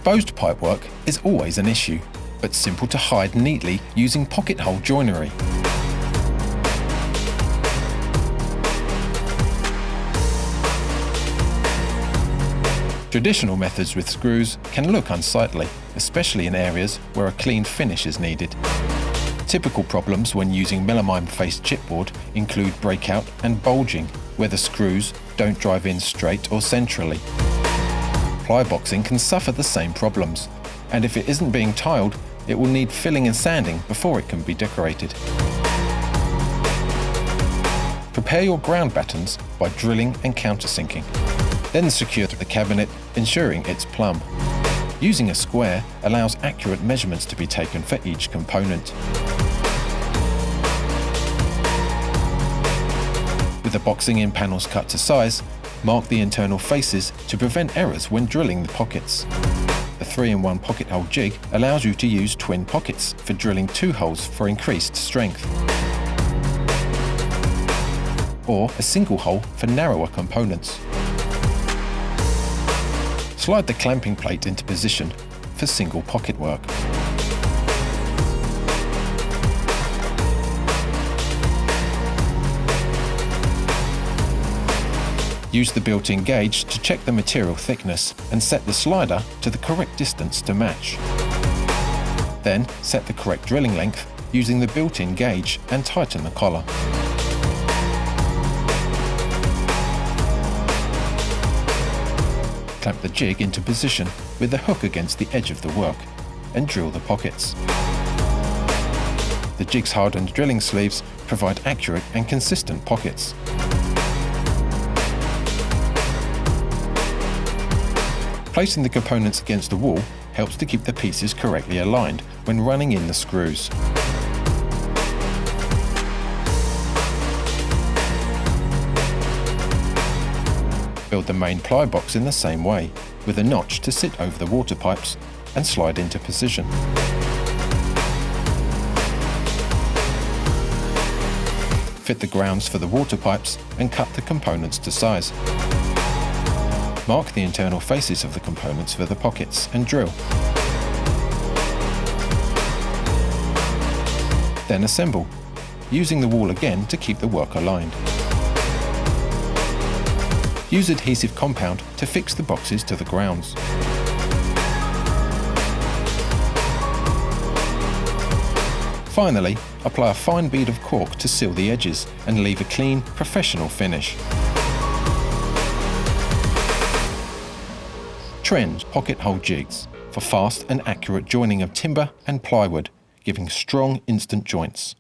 Exposed pipework is always an issue, but simple to hide neatly using pocket hole joinery. Traditional methods with screws can look unsightly, especially in areas where a clean finish is needed. Typical problems when using melamine-faced chipboard include breakout and bulging, where the screws don't drive in straight or centrally. Ply boxing can suffer the same problems, and if it isn't being tiled, it will need filling and sanding before it can be decorated. Prepare your ground battens by drilling and countersinking. Then secure the cabinet, ensuring it's plumb. Using a square allows accurate measurements to be taken for each component. With the boxing in panels cut to size, mark the internal faces to prevent errors when drilling the pockets. The 3-in-1 pocket hole jig allows you to use twin pockets for drilling 2 holes for increased strength, or a single hole for narrower components. Slide the clamping plate into position for single pocket work. Use the built-in gauge to check the material thickness and set the slider to the correct distance to match. Then set the correct drilling length using the built-in gauge and tighten the collar. Clamp the jig into position with the hook against the edge of the work and drill the pockets. The jig's hardened drilling sleeves provide accurate and consistent pockets. Placing the components against the wall helps to keep the pieces correctly aligned when running in the screws. Build the main ply box in the same way, with a notch to sit over the water pipes and slide into position. Fit the grounds for the water pipes and cut the components to size. Mark the internal faces of the components for the pockets and drill. Then assemble, using the wall again to keep the work aligned. Use adhesive compound to fix the boxes to the grounds. Finally, apply a fine bead of cork to seal the edges and leave a clean, professional finish. Trend pocket hole jigs for fast and accurate joining of timber and plywood, giving strong instant joints.